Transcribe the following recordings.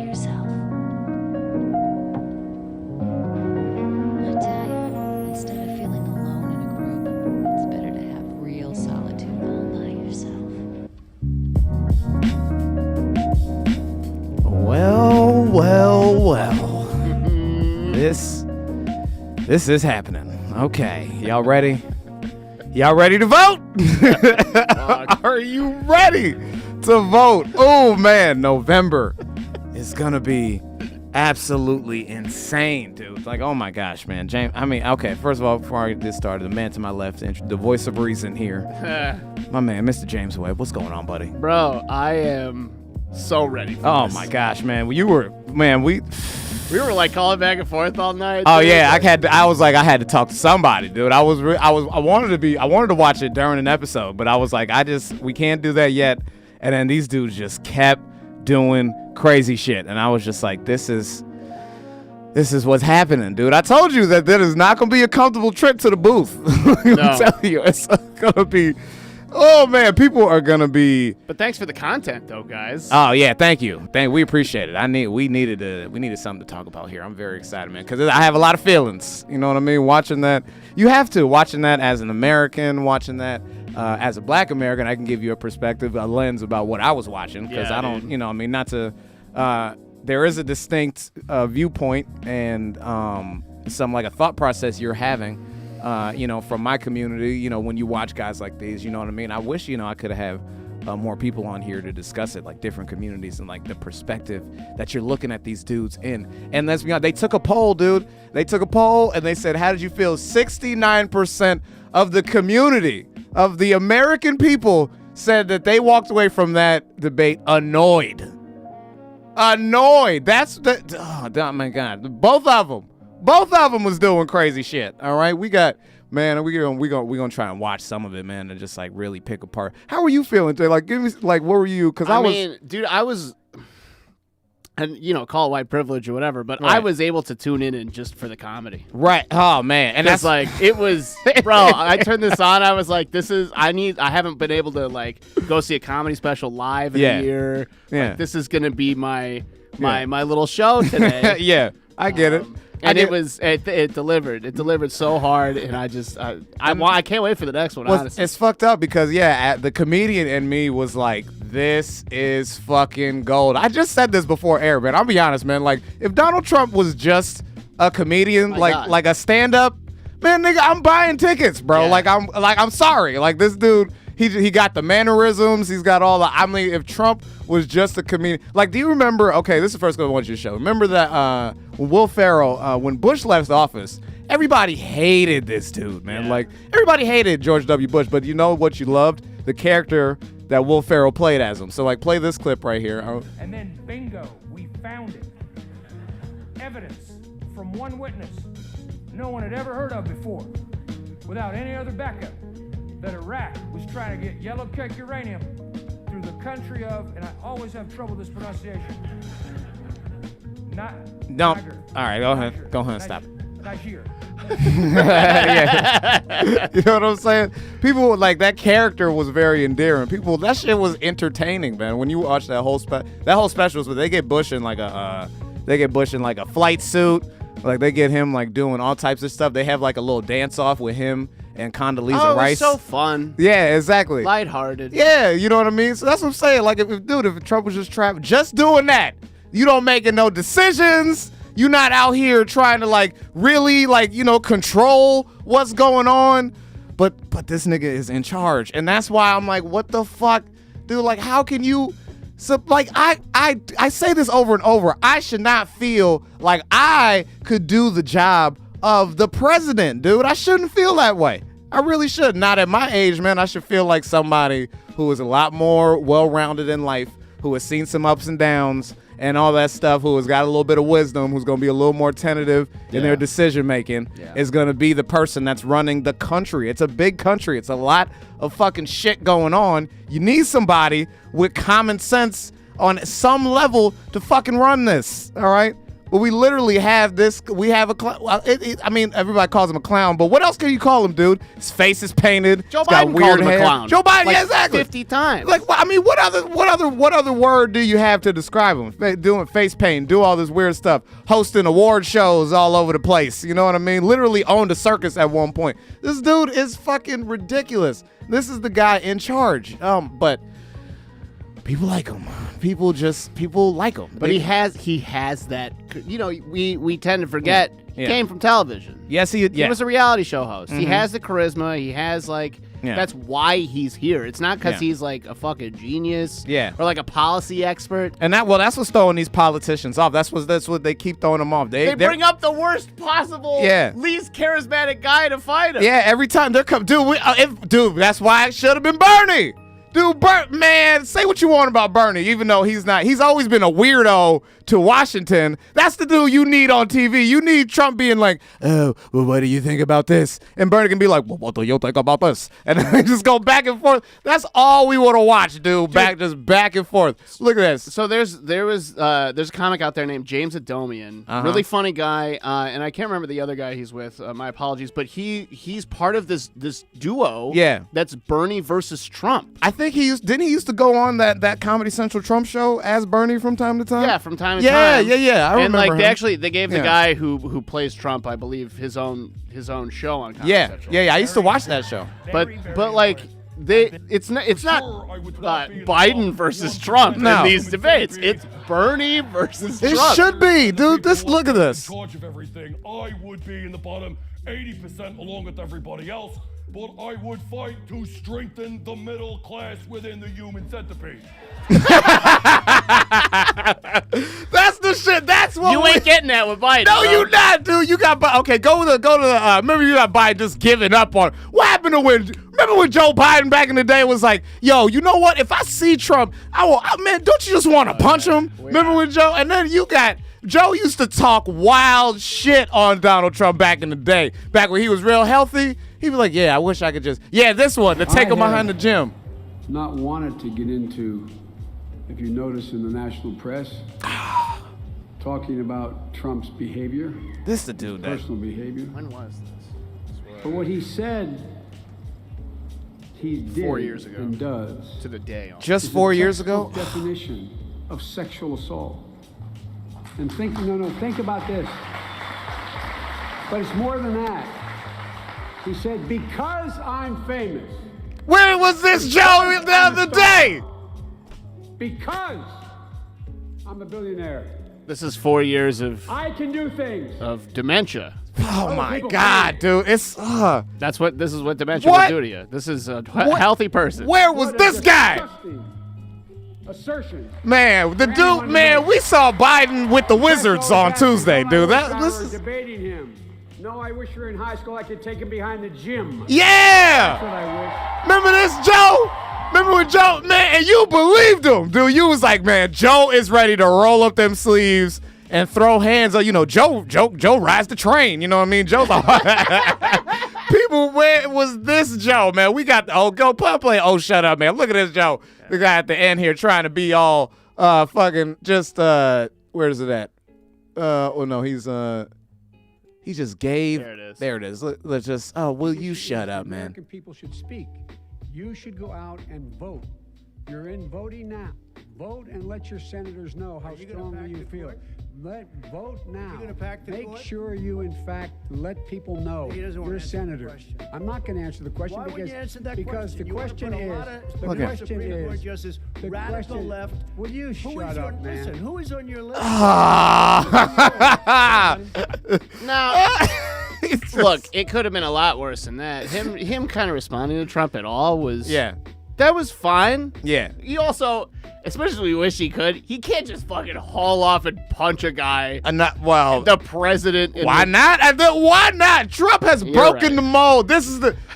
yourself. I tell you, instead of feeling alone in a group, it's better to have real solitude all by yourself. Well. This is happening. Okay, y'all ready? Y'all ready to vote? Are you ready to vote? Oh man, November is gonna be absolutely insane, dude. Like, oh my gosh, man. James, I mean, okay, first of all, before I get this started, the man to my left, the voice of reason here. My man, Mr. James Webb. What's going on, buddy? Bro, I am so ready for Oh this. my gosh, man. We were like calling back and forth all night. Oh dude. yeah, I had to talk to somebody, dude. I wanted to watch it during an episode, but I was like, we can't do that yet. And then these dudes just kept doing crazy shit, and I was just like, this is what's happening, dude. I told you that is not gonna be a comfortable trip to the booth. I'm telling you, it's gonna be. Oh man, people are gonna be. But thanks for the content, though, guys. Oh yeah, thank you. We appreciate it. We needed something to talk about here. I'm very excited, man, because I have a lot of feelings. You know what I mean? Watching that, you have to watching that as an American, watching that as a Black American. I can give you a perspective, a lens about what I was watching, because I don't, dude. Not to. There is a distinct viewpoint and some like a thought process you're having. From my community, when you watch guys like these, you know what I mean? I wish, I could have more people on here to discuss it, like different communities and like the perspective that you're looking at these dudes in. And let's be honest, they took a poll, dude. They took a poll and they said, how did you feel? 69% of the community, of the American people, said that they walked away from that debate annoyed. That's oh my God. Both of them was doing crazy shit. All right, we gonna try and watch some of it, man, and just like really pick apart. How were you feeling today? Like, give me like, what were you? Because I was, and call it white privilege or whatever, but right. I was able to tune in just for the comedy. Right. Oh man, and that's like it was, bro. I turned this on. I was like, I haven't been able to like go see a comedy special live in a year. Yeah. Like, this is gonna be my little show today. Yeah, I get it. And it delivered. It delivered so hard, and I can't wait for the next one. Honestly, it's fucked up because the comedian in me was like, "This is fucking gold." I just said this before air, man. I'll be honest, man. Like, if Donald Trump was just a comedian, like a stand-up, man, nigga, I'm buying tickets, bro. Yeah. I'm sorry, like this dude. He got the mannerisms. He's got all the. I mean, if Trump was just a comedian, like, do you remember? Okay, this is the first one I want you to show. Remember that when Will Ferrell, when Bush left office, everybody hated this dude, man. Yeah. Like, everybody hated George W. Bush, but you know what you loved? The character that Will Ferrell played as him. So, like, play this clip right here. And then, bingo, we found it. Evidence from one witness no one had ever heard of before, without any other backup, that Iraq was trying to get yellow cake uranium through the country of, and I always have trouble with this pronunciation. No. All right, go ahead, stop it. Niger. Yeah. You know what I'm saying? People like that character was very endearing. That shit was entertaining, man. When you watch that whole special, they get Bush in like a flight suit. Like, they get him like doing all types of stuff. They have like a little dance off with him and Condoleezza Rice. It was so fun. Yeah, exactly. Lighthearted. Yeah, you know what I mean? So that's what I'm saying. Like, if Trump was just doing that, you don't making no decisions. You're not out here trying to like really like, control what's going on. But this nigga is in charge. And that's why I'm like, what the fuck? Dude, like, how can you... So, like, I say this over and over. I should not feel like I could do the job of the president, dude. I shouldn't feel that way. I really should. Not at my age, man. I should feel like somebody who is a lot more well-rounded in life, who has seen some ups and downs and all that stuff, who has got a little bit of wisdom, who's going to be a little more tentative in their decision-making, is going to be the person that's running the country. It's a big country. It's a lot of fucking shit going on. You need somebody with common sense on some level to fucking run this, all right? But we literally have this. We have a clown. I mean, everybody calls him a clown, but what else can you call him, dude? His face is painted. Joe He's got Biden weird called him hair. a clown. Joe Biden, like yeah, exactly. 50 times. Like, I mean, what other word do you have to describe him? Doing face paint, do all this weird stuff, hosting award shows all over the place. You know what I mean? Literally owned a circus at one point. This dude is fucking ridiculous. This is the guy in charge. But people like him. People like him. But he has that. You know, we tend to forget he came from television. Yes, he was a reality show host. He has the charisma. He has like. Yeah. That's why he's here. It's not because he's like a fucking genius. Yeah. Or like a policy expert. And that's what's throwing these politicians off. That's what they keep throwing them off. They bring up the worst possible, least charismatic guy to fight him. Yeah, every time they're coming, dude. That's why it should have been Bernie. Dude, man, say what you want about Bernie, even though he's not. He's always been a weirdo to Washington. That's the dude you need on TV. You need Trump being like, oh, well, what do you think about this? And Bernie can be like, well, what do you think about this? And then they just go back and forth. That's all we want to watch, dude. Just back and forth. Look at this. So there's a comic out there named James Adomian, really funny guy, and I can't remember the other guy he's with. My apologies, but he's part of this duo. Yeah. That's Bernie versus Trump. I think he used to go on that Comedy Central Trump show as Bernie from time to time? Yeah, from time to time. Yeah. I remember and like him. they gave the guy who plays Trump, I believe, his own show on Comedy Central. Yeah. I used to watch that show. But like it's not Biden versus Trump in these debates. It's Bernie versus Trump. It should be, dude. Look at this. In charge of everything, I would be in the bottom 80% along with everybody else. But I would fight to strengthen the middle class within the human centipede. That's the shit. That's what you ain't getting that with Biden. No, bro. you not, dude. You got okay. Go to the. Remember, you got Biden just giving up on. What happened to Remember when Joe Biden back in the day was like, "Yo, you know what? If I see Trump, man, don't you just want to punch him?" Remember when Joe? And then you got. Joe used to talk wild shit on Donald Trump back in the day. Back when he was real healthy, he'd be like, yeah, I wish I could just, this one, to take him behind the gym. Not wanted to get into, if you notice in the national press, talking about Trump's behavior. This is the dude. Personal behavior. When was this? But what he said, he did 4 years ago. and does. To the day. Just 4 years ago? Definition of sexual assault. And think about this. But it's more than that. He said, because I'm famous. Where was this Joe the other day? Because I'm a billionaire. This is 4 years of I can do things. Of dementia. Oh my God, dude! It's this is what dementia will do to you. This is a healthy person. Where was this guy? Assertion. Man, the dude, man, we saw Biden with the Wizards on Tuesday, dude. This is debating him. No, I wish you were in high school. I could take him behind the gym. Yeah. That's what I wish. Remember this, Joe? Remember when Joe, man, and you believed him, dude. You was like, man, Joe is ready to roll up them sleeves and throw hands. You know, Joe rides the train. You know what I mean? Joe's people. Where was this Joe, man? We got go play. Oh, shut up, man. Look at this Joe. The guy at the end here trying to be all fucking just where is it at? Oh no, he just gave. There it is. Let's just. Oh, will you shut up, man? American people should speak. You should go out and vote. You're in voting now. Vote and let your senators know how strongly you feel. Vote now. Make sure you, in fact, let people know you're a senator. I'm not going to answer the question because the question is radical left. Will you shut up, man? Listen, who is on your list? Now, look, it could have been a lot worse than that. Him kind of responding to Trump at all was that was fine. Yeah. He also, especially wish he could, he can't just fucking haul off and punch a guy. The president. Why not? Why not? Trump has broken the mold.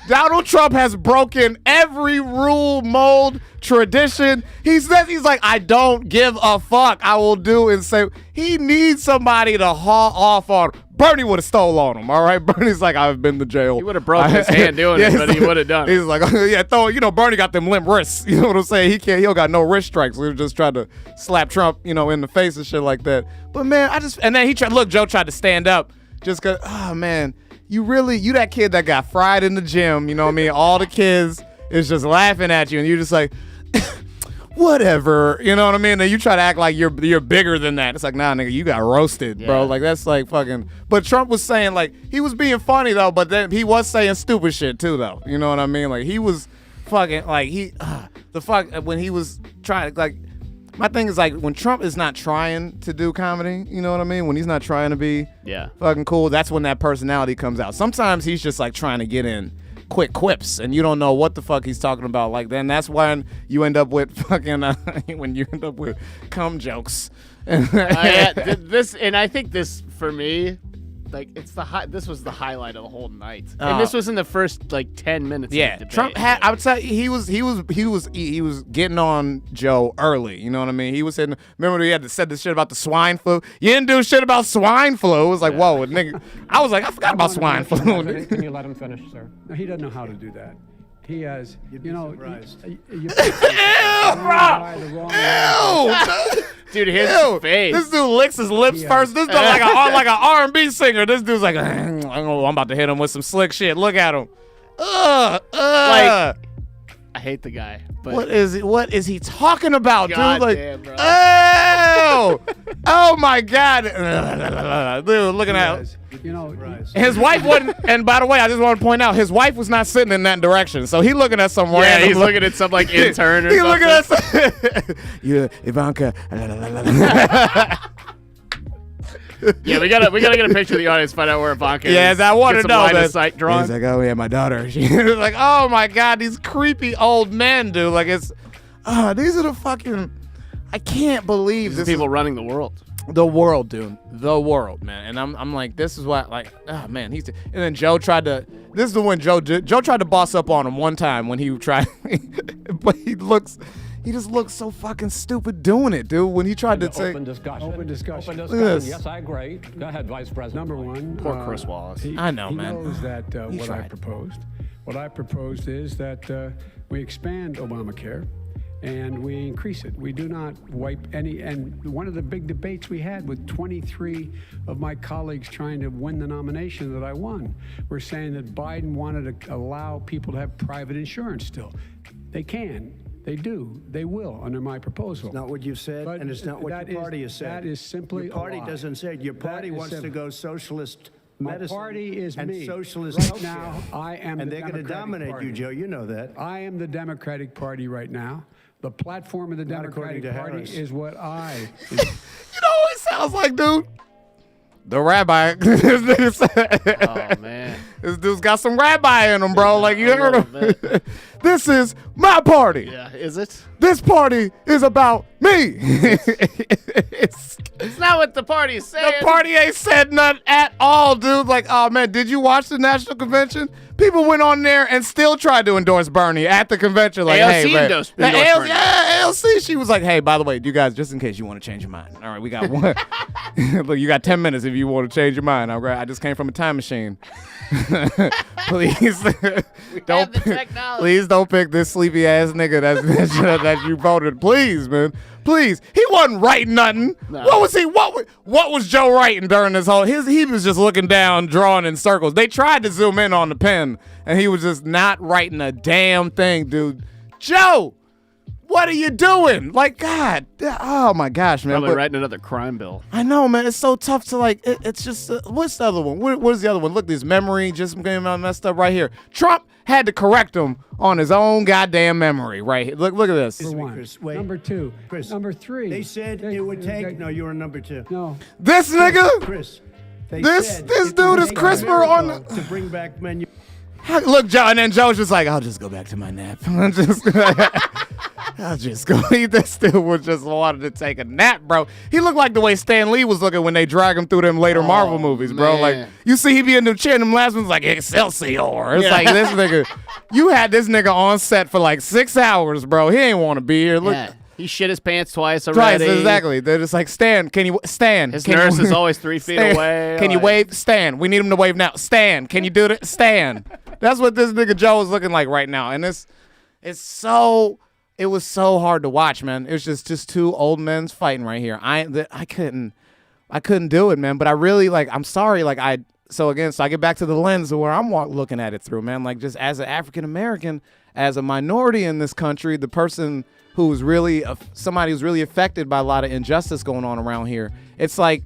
Donald Trump has broken every rule, mold, tradition. He says, he's like, I don't give a fuck. I will do and say. He needs somebody to haul off on. Bernie would have stole on him. All right, Bernie's like, I've been to jail. He would have broken his hand doing it, but he would have done it. He's like, Bernie got them limp wrists. You know what I'm saying? He don't got no wrist strikes. We were just trying to slap Trump, in the face and shit like that. But man, and then Joe tried to stand up, just cause, oh man, you that kid that got fried in the gym. You know what I mean? All the kids is just laughing at you, and you're just like, whatever, you know what I mean? And you try to act like you're bigger than that. It's like, nah, nigga, you got roasted, bro. Like, that's like fucking. But Trump was saying, like, he was being funny though, but then he was saying stupid shit too, though. You know what I mean? Like, he was fucking like when he was trying, like, my thing is, like, when Trump is not trying to do comedy, you know what I mean? When he's not trying to be fucking cool, that's when that personality comes out. Sometimes he's just like trying to get in quick quips, and you don't know what the fuck he's talking about. Like, then that's when you end up with fucking when you end up with cum jokes. And I think this for me, like, this was the highlight of the whole night, and this was in the first like 10 minutes. Yeah, of the debate. Trump had. I would say he was getting on Joe early. You know what I mean? He was saying, remember he had said this shit about the swine flu. You didn't do shit about swine flu. It was like, whoa, nigga. I was like, I forgot about swine flu. Can you let him finish, sir? No, he doesn't know how to do that. He has, Surprised. Ew, Dude, his face. This dude licks his lips first. This dude like an R&B singer. This dude's like, I'm about to hit him with some slick shit. Look at him. Like, I hate the guy. But What is he talking about, God dude? Like, damn, bro. oh my God, dude, looking at his wife wasn't. And by the way, I just want to point out, his wife was not sitting in that direction, so he looking at some random. Yeah, he's looking at some like intern or he something. looking at some. Yeah, Ivanka. Yeah, we gotta get a picture of the audience, find out where Ivanka is. Yes, I want to know line that. of sight drawn. He's like, oh yeah, my daughter. She's like, oh my God, these creepy old men, dude. Like, it's, these are the fucking. I can't believe These people running the world. The world, dude. The world, man. And I'm like, this is what, like, oh man, and then Joe tried to. This is the one Joe tried to boss up on him one time when he tried, but he just looks so fucking stupid doing it, dude. When he tried to say Open discussion. This. Yes, I agree. Go ahead, Vice President. Number one, Poor Chris Wallace. I know, man. He knows that what I tried. proposed. What I proposed is that we expand Obamacare and we increase it. We do not wipe any. And one of the big debates we had with 23 of my colleagues trying to win the nomination that I won, were saying that Biden wanted to allow people to have private insurance still. They can. They do. They will under my proposal. It's not what you've said, and it's not what your party has said. That is simply your party a lie. doesn't say it. Your party wants to go socialist medicine. My party is and me. socialist right healthcare. now. I am and the they're going to Democratic dominate Party. you, Joe. You know that. I am the Democratic Party right now. The platform of the Not according Democratic to Party Harris. is what I. You know what it sounds like, dude? The rabbi. This nigga said- Oh man. This dude's got some rabbi in him, bro. Like, you A heard little him. This is my party. Yeah, is it? This party is about me. It's It's not what the party is saying. the party ain't said nothing at all, dude. Like, oh man, did you watch the national convention? People went on there and still tried to endorse Bernie at the convention. Like, AOC hey, man. endorsed Yeah, Bernie. AOC. She was like, hey, by the way, you guys, just in case you want to change your mind. All right, we got one. Look, you got 10 minutes if you want to change your mind. All right, I just came from a time machine. Please, don't. the technology. Please don't pick this sleepy ass nigga that you voted. Please, man. Please. He wasn't writing nothing. No. What was he? What was Joe writing during this whole? He was just looking down, drawing in circles. They tried to zoom in on the pen, and he was just not writing a damn thing, dude. Joe, what are you doing? Like, God, oh my gosh, man. Probably But- writing another crime bill. I know, man. It's so tough to like. It's just what's the other one? What is the other one? Look, this memory just getting messed up right here. Trump had to correct him on his own goddamn memory. Right here. Look at this. Number one. Chris, wait. Number two. Chris, Number three. They said it would take. No, you're a number two. No. This nigga. Chris. They This said dude it would is take a crisper miracle on the- to bring back menu. Look, Joe, and then Joe's just like, I'll just go back to my nap. I'll just go eat. This dude was just wanted to take a nap, bro. He looked like the way Stan Lee was looking when they drag him through them later Marvel movies, bro. man. Like, you see he be in the chair, and them last ones like Excelsior. It's like this nigga. You had this nigga on set for like 6 hours, bro. He ain't want to be here. Look, Yeah. He shit his pants twice already. Twice, exactly. They're just like, Stan, can you stand? His Can nurse you, is always 3 feet Stan, away. Can you wave? Stan, we need him to wave now. Stan, can you do it? Stan. That's what this nigga Joe is looking like right now. And it was so hard to watch, man. It was just two old men fighting right here. I couldn't do it, man. But I really I'm sorry. So I get back to the lens of where I'm looking at it through, man. Like, just as an African American, as a minority in this country, the person who's really somebody who's really affected by a lot of injustice going on around here. It's like,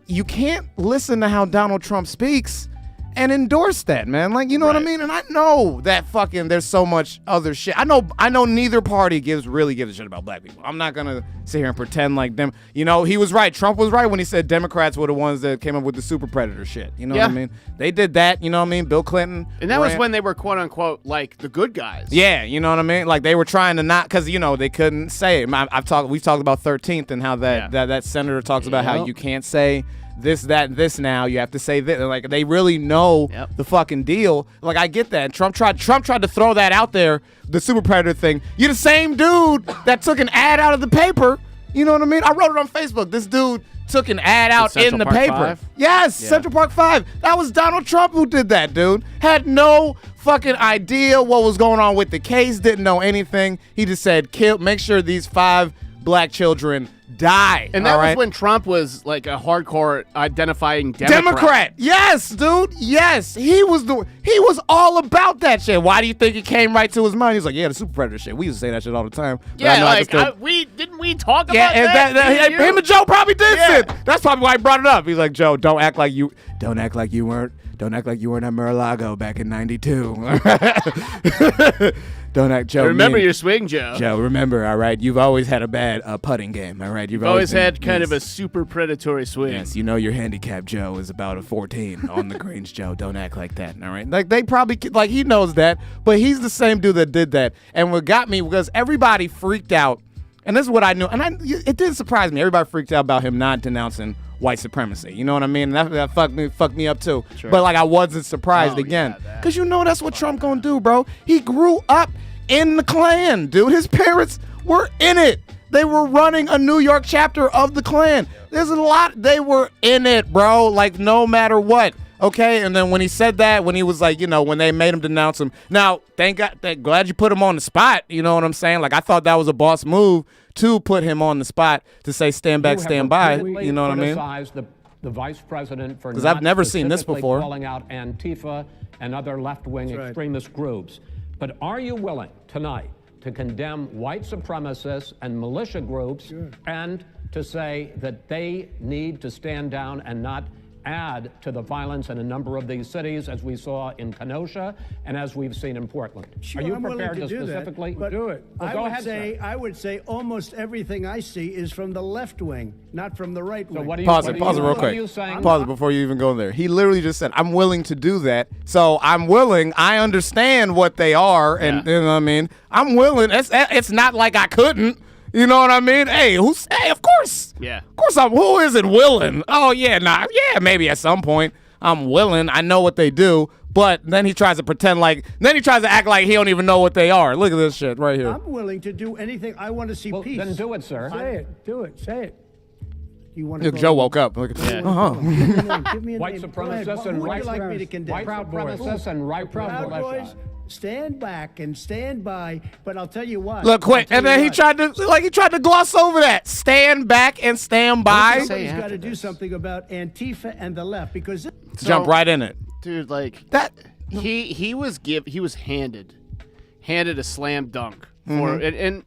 you can't listen to how Donald Trump speaks and endorse that, man. Like, you know what I mean? And I know that there's so much other shit. I know neither party really gives a shit about black people. I'm not gonna sit here and pretend like them. You know, he was right. Trump was right when he said Democrats were the ones that came up with the super predator shit. You know what I mean? They did that. You know what I mean? Bill Clinton. And that was when they were quote unquote like the good guys. Yeah, you know what I mean? Like, they were trying to not, because they couldn't say it. We've talked about 13th and how that senator talks about how you can't say this, that, and this now. You have to say this. Like, they really know the fucking deal. Like, I get that. Trump tried to throw that out there, the super predator thing. You're the same dude that took an ad out of the paper. You know what I mean? I wrote it on Facebook. This dude took an ad out in the paper. 5? Yes, Central Park 5. That was Donald Trump who did that, dude. Had no fucking idea what was going on with the case. Didn't know anything. He just said, make sure these 5 black children die. And that was when Trump was like a hardcore identifying Democrat. Yes, dude. Yes. He was all about that shit. Why do you think it came right to his mind? He's like, yeah, the super predator shit. We used to say that shit all the time. Yeah, didn't we talk about that? Him and Joe probably did shit. That's probably why he brought it up. He's like, Joe, don't act like you weren't at Mar-a-Lago back in '92. Don't act, Joe. Remember your swing, Joe. Joe, remember, all right? You've always had a bad putting game, all right? You've always had kind of a super predatory swing. Yes, you know your handicap, Joe, is about a 14 on the greens, Joe. Don't act like that, all right? Like, they probably, he knows that, but he's the same dude that did that. And what got me, because everybody freaked out, and this is what I knew, and it did surprise me. Everybody freaked out about him not denouncing white supremacy. You know what I mean? That fucked me up too. Sure. But I wasn't surprised again. Because that's what Trump gonna do, bro. He grew up in the Klan, dude. His parents were in it. They were running a New York chapter of the Klan. There's a lot. They were in it, bro. Like, no matter what. Okay, and then when he said that, when he was like, when they made him denounce him. Now, glad you put him on the spot. You know what I'm saying? Like, I thought that was a boss move to put him on the spot to say stand back, stand by. You know what I mean? The vice president for because I've never seen this before. Calling out Antifa and other left-wing extremist groups. But are you willing tonight to condemn white supremacists and militia groups and to say that they need to stand down and not add to the violence in a number of these cities, as we saw in Kenosha and as we've seen in Portland? Sure, are you I'm prepared to specifically do it? Well, go ahead, sir. I would say almost everything I see is from the left wing, not from the right wing. So what are you, pause it real quick. Pause it before you even go there. He literally just said, I'm willing to do that. So I'm willing. I understand what they are. And you know what I mean? I'm willing. It's not like I couldn't. You know what I mean? Hey, of course. Yeah. Of course who isn't willing? Oh, yeah, maybe at some point I'm willing. I know what they do. But then he tries to act like he don't even know what they are. Look at this shit right here. I'm willing to do anything. I want to see peace. Then do it, sir. Say it. Do it. Say it. You want to Joe woke up. Look at Give me a White name. supremacists and Who would right you like me to condemn? supremacists and right Proud Boys, stand back and stand by. But I'll tell you what. Look, quick, and then he tried to gloss over that. Stand back and stand by. Somebody's got to do something about Antifa and the left because jump right in it, dude. Like that. He was handed a slam dunk for it, and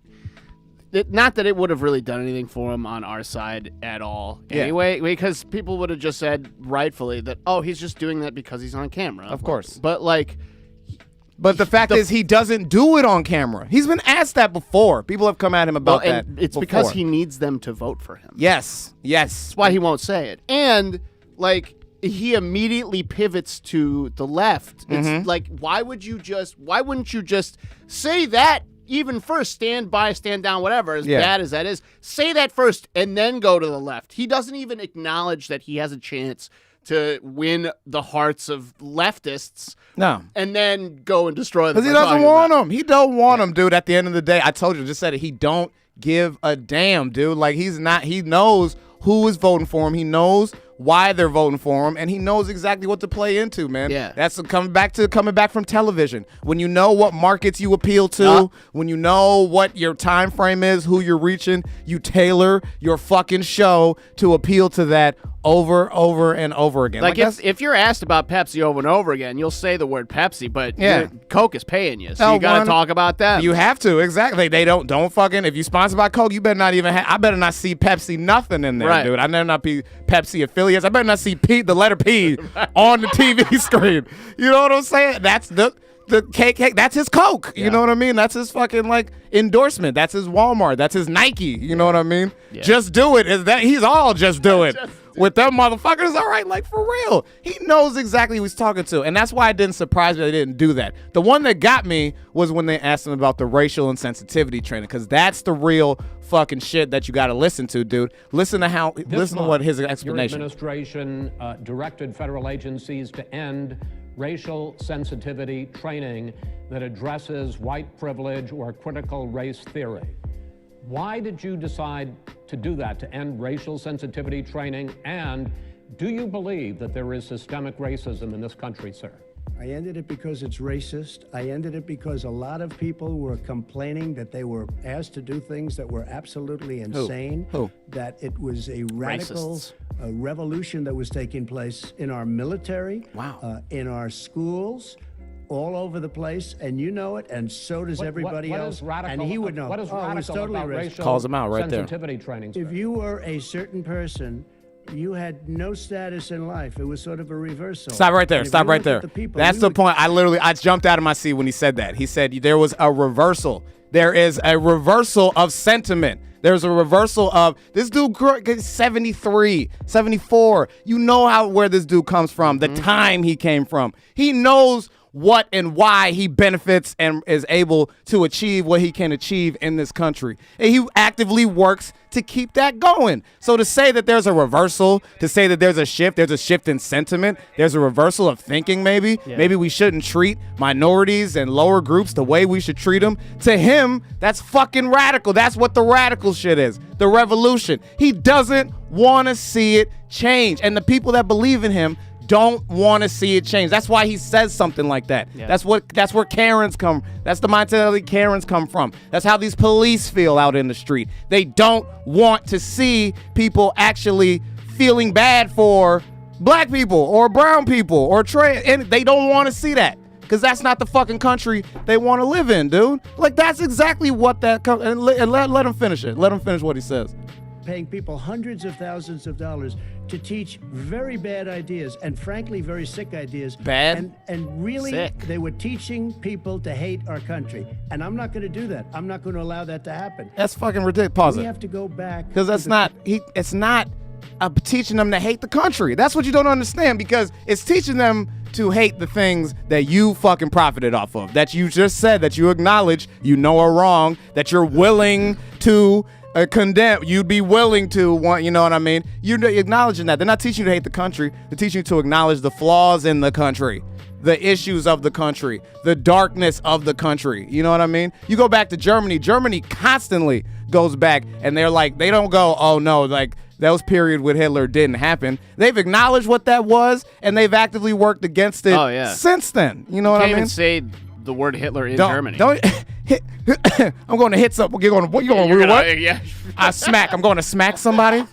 not that it would have really done anything for him on our side at all. Anyway, because people would have just said rightfully that he's just doing that because he's on camera. Of course, but the fact is he doesn't do it on camera. He's been asked that before. People have come at him about that. And it's before. because he needs them to vote for him. Yes. That's why he won't say it. And he immediately pivots to the left. It's like, why wouldn't you just say that even first? Stand by, stand down, whatever, as bad as that is. Say that first and then go to the left. He doesn't even acknowledge that he has a chance to win the hearts of leftists. No. And then go and destroy them. Because he doesn't want them. He don't want them, dude. At the end of the day, I told you, just said it. He don't give a damn, dude. Like, he's not. He knows who is voting for him. He knows why they're voting for him, and he knows exactly what to play into, man. Yeah. That's coming back from television. When you know what markets you appeal to, when you know what your time frame is, who you're reaching, you tailor your fucking show to appeal to that over and over again. Like if you're asked about Pepsi over and over again, you'll say the word Pepsi, but Coke is paying you, so you got to talk about that. You have to, exactly. They don't fucking, if you sponsored by Coke, you better not even I better not see Pepsi nothing in there, dude. I better not be Pepsi affiliates. I better not see the letter P on the TV screen. You know what I'm saying? That's the cake, that's his Coke. You know what I mean? That's his fucking like endorsement. That's his Walmart. That's his Nike. You know what I mean? Yeah. Just do it. He's all just do it. With them motherfuckers, all right, like for real. He knows exactly who he's talking to. And that's why it didn't surprise me they didn't do that. The one that got me was when they asked him about the racial insensitivity training, because that's the real fucking shit that you got to listen to, dude. Listen to what his explanation. Your administration directed federal agencies to end racial sensitivity training that addresses white privilege or critical race theory. Why did you decide to do that, to end racial sensitivity training? And do you believe that there is systemic racism in this country, sir? I ended it because it's racist. I ended it because a lot of people were complaining that they were asked to do things that were absolutely insane. Who? That it was a radical revolution that was taking place in our military, in our schools, all over the place, and you know it, and so does everybody else. Radical, and he would know. What is radical it's totally about racist. racial Calls him out right sensitivity training? If you were a certain person, you had no status in life. It was sort of a reversal. Stop right there. Stop right there. That's the point. I jumped out of my seat when he said that. He said there was a reversal. There is a reversal of sentiment. There's a reversal of this dude 73, 74. You know where this dude comes from, the time he came from. He knows what and why he benefits and is able to achieve what he can achieve in this country. And he actively works to keep that going. So to say that there's a reversal, to say that there's a shift in sentiment, there's a reversal of thinking maybe. Yeah. Maybe we shouldn't treat minorities and lower groups the way we should treat them. To him, that's fucking radical. That's what the radical shit is. The revolution. He doesn't want to see it change. And the people that believe in him don't want to see it change. That's why he says something like that. Yeah. That's where Karens come. That's the mentality Karens come from. That's how these police feel out in the street. They don't want to see people actually feeling bad for black people or brown people or trans, and they don't want to see that because that's not the fucking country they want to live in, dude. Like that's exactly what that and let him finish it. Let him finish what he says. Paying people hundreds of thousands of dollars to teach very bad ideas and frankly very sick ideas. Bad? And really sick. They were teaching people to hate our country. And I'm not going to do that. I'm not going to allow that to happen. That's fucking ridiculous. Pause it. We have to go back. Because it's not teaching them to hate the country. That's what you don't understand, because it's teaching them to hate the things that you fucking profited off of, that you just said, that you acknowledge you know are wrong, that you're willing to condemn. You'd be willing to want, you know what I mean? You're acknowledging that. They're not teaching you to hate the country. They're teaching you to acknowledge the flaws in the country, the issues of the country, the darkness of the country. You know what I mean? You go back to Germany. Germany constantly goes back, and they're like, they don't go, oh no, like those period with Hitler didn't happen. They've acknowledged what that was, and they've actively worked against it since then. You know what I mean? Can't even say the word Hitler in Germany. I'm going to hit something. You're going to what? Yeah. I'm going to smack somebody.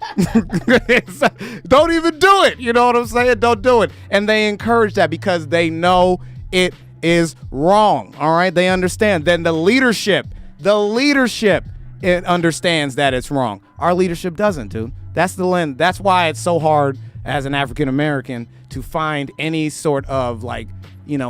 Don't even do it. You know what I'm saying? Don't do it. And they encourage that because they know it is wrong. All right? They understand. Then the leadership, it understands that it's wrong. Our leadership doesn't, dude. That's the lens. That's why it's so hard as an African American to find any sort of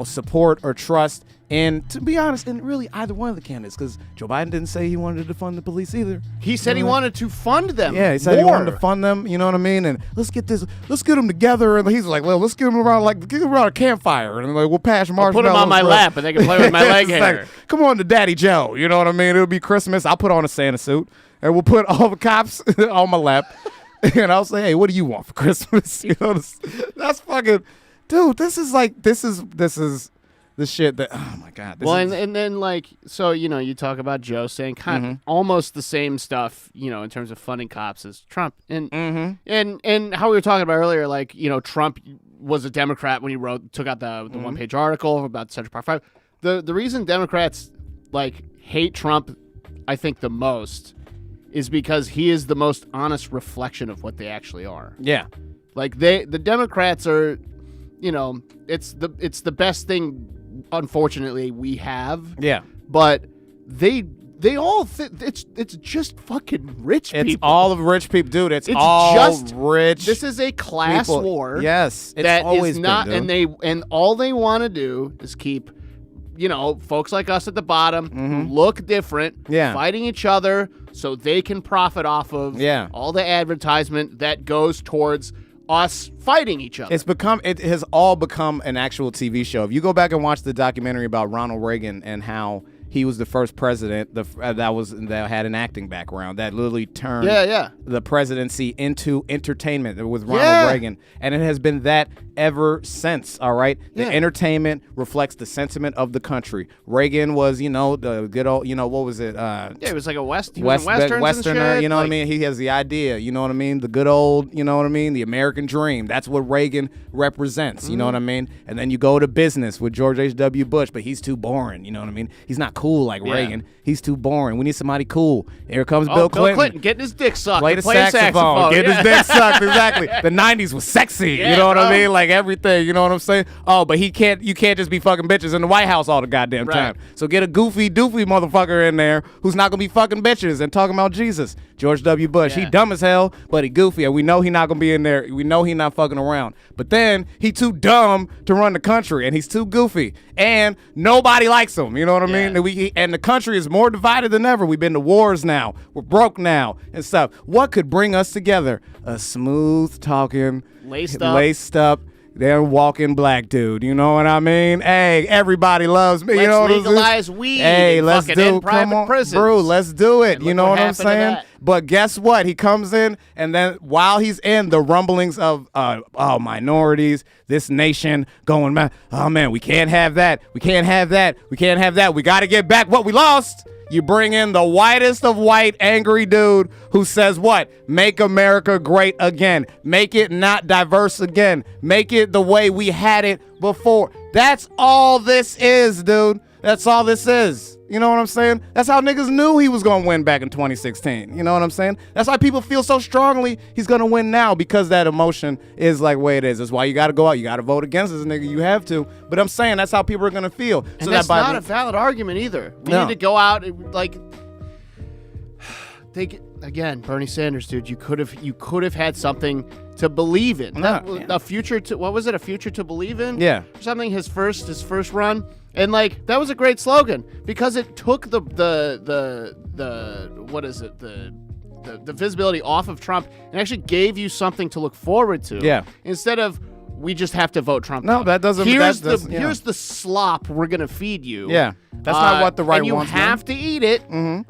support or trust. And to be honest, in really either one of the candidates, because Joe Biden didn't say he wanted to defund the police either. He said he wanted to fund them. Yeah, he said he wanted to fund them. You know what I mean? And let's get them together. And he's like, well, let's get them around a campfire, and we'll pass marshmallows. I'll put them on my lap, and they can play with my leg hair. Like, come on to Daddy Joe. You know what I mean? It'll be Christmas. I'll put on a Santa suit, and we'll put all the cops on my lap. And I'll say, hey, what do you want for Christmas? You know, that's fucking, dude. This is the shit that, oh my God. And then like, so, you know, you talk about Joe saying kind of almost the same stuff, you know, in terms of funding cops as Trump. And how we were talking about earlier, like, you know, Trump was a Democrat when he took out the one-page article about Central Park 5. The reason Democrats like hate Trump, I think the most, is because he is the most honest reflection of what they actually are. Yeah. Like the Democrats are, you know, it's the best thing, unfortunately, we have. Yeah. But they all it's just fucking rich people. It's all of rich people, dude. It's all just rich. This is a class people. war. Yes, it's that always is not, been, dude. and all they want to do is keep, you know, folks like us at the bottom who look different, fighting each other, so they can profit off of all the advertisement that goes towards us fighting each other. It has all become an actual TV show. If you go back and watch the documentary about Ronald Reagan and how he was the first president that had an acting background that literally turned the presidency into entertainment with Ronald Reagan, and it has been that ever since. All right, the entertainment reflects the sentiment of the country. Reagan was, you know, the good old, you know, what was it? It was like a Westerner. You know what I mean? He has the idea. You know what I mean? The good old, you know what I mean? The American dream. That's what Reagan represents. You know what I mean? And then you go to business with George H.W. Bush, but he's too boring. You know what I mean? He's not cool like Reagan. He's too boring. We need somebody cool. Here comes Bill Clinton. Bill Clinton getting his dick sucked. Play the saxophone. Getting his dick sucked. Exactly. The 90s was sexy. You know what I mean? Like everything. You know what I'm saying? Oh, but you can't just be fucking bitches in the White House all the goddamn time. So get a goofy, doofy motherfucker in there who's not going to be fucking bitches and talking about Jesus. George W. Bush. He dumb as hell, but he goofy. And we know he not going to be in there. We know he not fucking around. But then he too dumb to run the country, and he's too goofy. And nobody likes him. You know what I mean? And the country is more divided than ever. We've been to wars now. We're broke now and stuff. What could bring us together? A smooth talking, laced up, they're walking black dude. You know what I mean? Hey, everybody loves me. Let's you know legalize weed. Hey, let's do it. Come on, prisons. Bro, let's do it. You know what I'm saying? That. But guess what? He comes in, and then while he's in, the rumblings of minorities, this nation going, oh man, we can't have that. We can't have that. We can't have that. We got to get back what we lost. You bring in the whitest of white angry dude who says what? Make America great again. Make it not diverse again. Make it the way we had it before. That's all this is, dude. That's all this is. You know what I'm saying? That's how niggas knew he was going to win back in 2016. You know what I'm saying? That's why people feel so strongly he's going to win now, because that emotion is like the way it is. That's why you got to go out. You got to vote against this nigga. You have to. But I'm saying that's how people are going to feel. And so that's not a valid argument either. We need to go out and, like, again, Bernie Sanders, dude, you could have had something to believe in. A future to, what was it? A future to believe in? Yeah. Or something, his first run. And like that was a great slogan because it took the what is it, the visibility off of Trump and actually gave you something to look forward to. Yeah. Instead of we just have to vote Trump. No, that doesn't. Here's the slop we're gonna feed you. Yeah. That's not what the right wants. And you have to eat it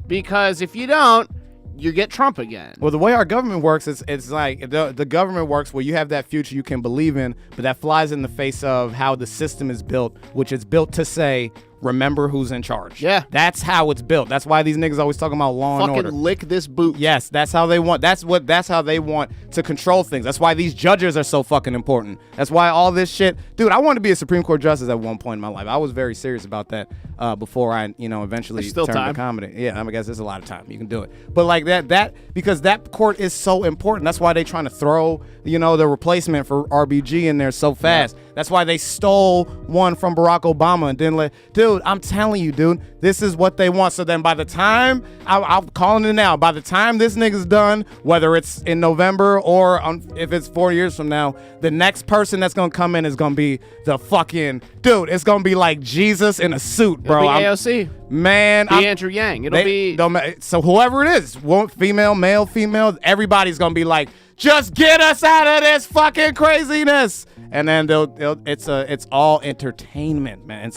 because if you don't, you get Trump again. Well, the way our government works, it's like the government works where you have that future you can believe in, but that flies in the face of how the system is built, which is built to say, remember who's in charge. Yeah. That's how it's built. That's why these niggas always talking about law and order. Fucking lick this boot. Yes, that's how they want. That's how they want to control things. That's why these judges are so fucking important. That's why all this shit. Dude, I wanted to be a Supreme Court justice at one point in my life. I was very serious about that before I, eventually turned to comedy. Yeah, I guess there's a lot of time. You can do it. But like that because that court is so important. That's why they trying to throw, the replacement for RBG in there so fast. Yeah. That's why they stole one from Barack Obama and didn't let. Dude, I'm telling you, dude, this is what they want. So then by the time, I'm calling it now, by the time this nigga's done, whether it's in November or if it's 4 years from now, the next person that's going to come in is going to be the fucking, dude, it's going to be like Jesus in a suit, bro. It'll be AOC. Man. Andrew Yang. So whoever it is, female, male, female, everybody's going to be like, just get us out of this fucking craziness. And then it's all entertainment, man.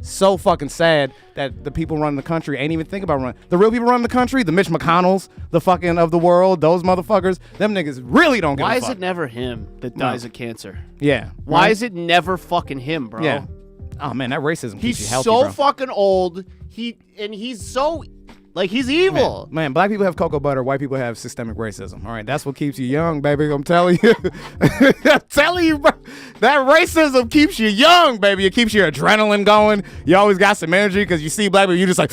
so fucking sad that the people running the country ain't even think about running. The real people running the country, the Mitch McConnells, the fucking of the world, those motherfuckers, them niggas really don't give a fuck. Why is it never him that dies of cancer? Yeah. Why is it never fucking him, bro? Yeah. Oh man, that racism keeps you healthy, He's so bro. fucking old. He's so like he's evil. Man, black people have cocoa butter, white people have systemic racism. All right, that's what keeps you young, baby. I'm telling you. I'm telling you, bro. That racism keeps you young, baby. It keeps your adrenaline going. You always got some energy because you see black people, you just like,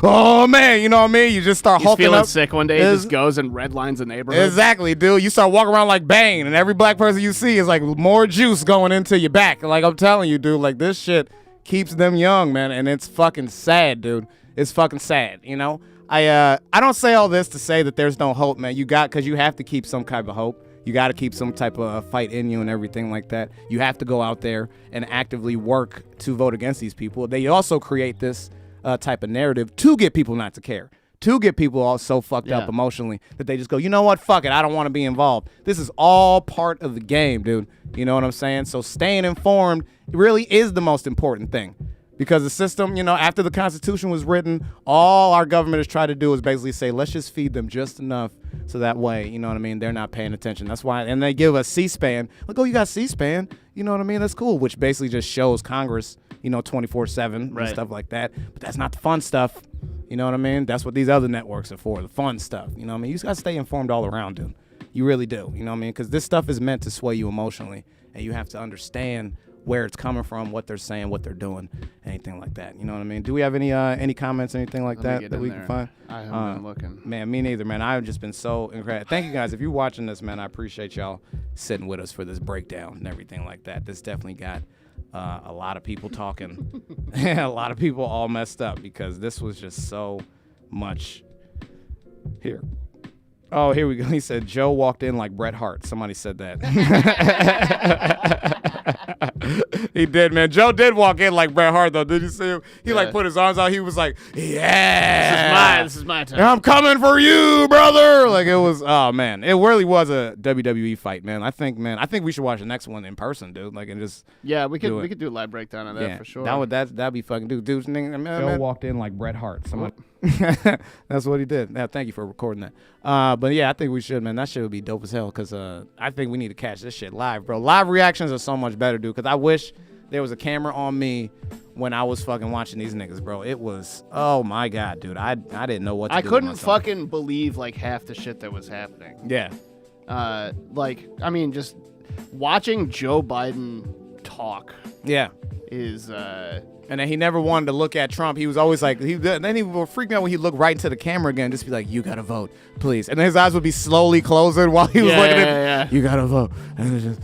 oh man, you know what I mean? You just start hulking feeling up. sick one day, he just goes and redlines the neighborhood. Exactly, dude. You start walking around like Bane, and every black person you see is like more juice going into your back. Like I'm telling you, dude, like this shit keeps them young, man, and it's fucking sad, dude. It's fucking sad, you know? I don't say all this to say that there's no hope, man. Because you have to keep some type of hope. You got to keep some type of fight in you and everything like that. You have to go out there and actively work to vote against these people. They also create this type of narrative to get people not to care, to get people all so fucked up emotionally that they just go, you know what, fuck it, I don't want to be involved. This is all part of the game, dude. You know what I'm saying? So staying informed really is the most important thing. Because the system, you know, after the Constitution was written, all our government has tried to do is basically say, let's just feed them just enough so that way, you know what I mean, they're not paying attention. That's why, and they give us C-SPAN. Like, oh, you got C-SPAN, you know what I mean? That's cool, which basically just shows Congress, you know, 24/7 and stuff like that. But that's not the fun stuff, you know what I mean? That's what these other networks are for, the fun stuff, you know what I mean? You just got to stay informed all around, dude. You really do, you know what I mean? Because this stuff is meant to sway you emotionally, and you have to understand where it's coming from, what they're saying, what they're doing, anything like that. You know what I mean? Do we have any comments, anything like that we can find? I haven't been looking. Man, me neither, man. I've just been so incredible. Thank you guys. If you're watching this, man, I appreciate y'all sitting with us for this breakdown and everything like that. This definitely got a lot of people talking. A lot of people all messed up because this was just so much here. Oh, here we go. He said Joe walked in like Bret Hart. Somebody said that. He did, man. Joe did walk in like Bret Hart, though. Did you see him? He like put his arms out. He was like, "Yeah, this is my time. I'm coming for you, brother." Like it was. Oh man, it really was a WWE fight, man. I think we should watch the next one in person, dude. Like and just we could do a live breakdown of that for sure. That'd be fucking dude. Joe walked in like Bret Hart. Somebody. That's what he did. Yeah, thank you for recording that. But yeah, I think we should, man. That shit would be dope as hell because I think we need to catch this shit live, bro. Live reactions are so much better, dude. Because I wish there was a camera on me when I was fucking watching these niggas, bro. It was, oh my god, dude. I didn't know what to do. I couldn't fucking believe like half the shit that was happening. Yeah. Like I mean, just watching Joe Biden talk. Yeah. Is and then he never wanted to look at Trump. He was always like, then he would freak me out when he looked right into the camera again, just be like, you gotta vote, please. And his eyes would be slowly closing while he was looking at you gotta vote. And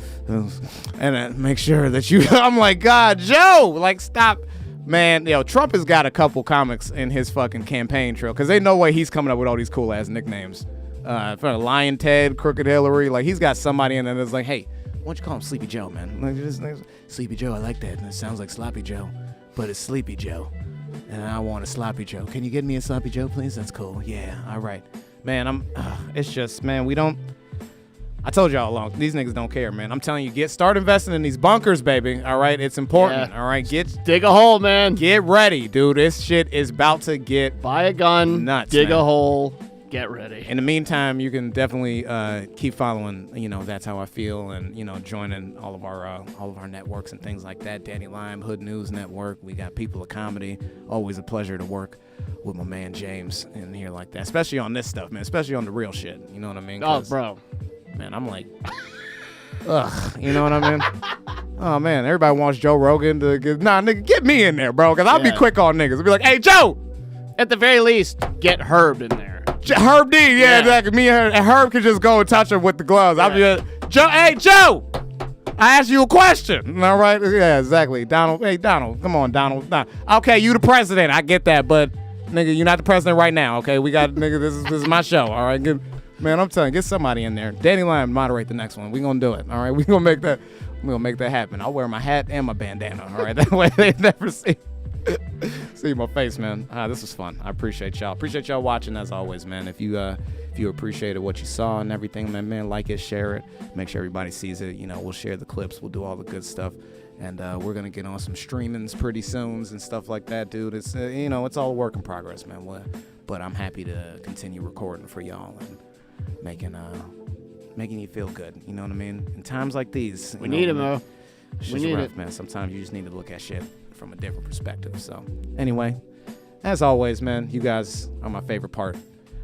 then make sure that you, I'm like, God, Joe, like, stop. Man, Trump has got a couple comics in his fucking campaign trail, because ain't no way he's coming up with all these cool ass nicknames. For Lion Ted, Crooked Hillary, like, he's got somebody in there that's like, hey, why don't you call him Sleepy Joe, man? Like, just, Sleepy Joe, I like that. And it sounds like Sloppy Joe, but it's Sleepy Joe. And I want a Sloppy Joe. Can you get me a Sloppy Joe, please? That's cool. Yeah, all right. Man, it's just, man, I told y'all all along, these niggas don't care, man. I'm telling you, start investing in these bunkers, baby. All right, it's important. All right, dig a hole, man. Get ready, dude. This shit is about to get buy a gun, nuts. Dig man. a hole. Get ready. In the meantime, you can definitely keep following, That's How I Feel, and joining all of our networks and things like that. Danny Lime, Hood News Network. We got People of Comedy. Always a pleasure to work with my man James in here like that, especially on this stuff, man. Especially on the real shit. You know what I mean? Oh, bro. Man, I'm like, ugh. You know what I mean? Oh man, everybody wants Joe Rogan to nigga, get me in there, bro, because I'll be quick on niggas. I'll be like, hey, Joe. At the very least, get Herb in there. Herb D, yeah, exactly. Me and Herb could just go and touch him with the gloves. I'll be like, Joe, hey, Joe, I asked you a question. All right? Yeah, exactly. Donald, hey, Donald, come on, Donald. Nah. Okay, you the president. I get that, but, nigga, you're not the president right now, okay? We got, nigga, this is my show, all right? Man, I'm telling you, get somebody in there. Danny Lime, moderate the next one. We gonna do it, all right? We gonna make that happen. I'll wear my hat and my bandana, all right? That way they never see my face, man. This was fun. I appreciate y'all. Appreciate y'all watching as always, man. If you appreciated what you saw and everything, man, like it, share it. Make sure everybody sees it. We'll share the clips. We'll do all the good stuff And we're gonna get on some streamings pretty soon and stuff like that, dude. It's it's all a work in progress, man. But I'm happy to continue recording for y'all and making you feel good. You know what I mean? In times like these, we need it, Mo. We need it, man. Sometimes you just need to look at shit from a different perspective. So anyway, as always, man, you guys are my favorite part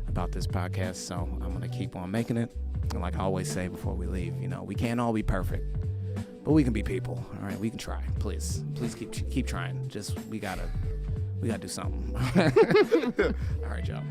about this podcast. So I'm gonna keep on making it. And like I always say before we leave, we can't all be perfect. But we can be people, all right? We can try. Please keep trying. Just we gotta do something. All right, y'all.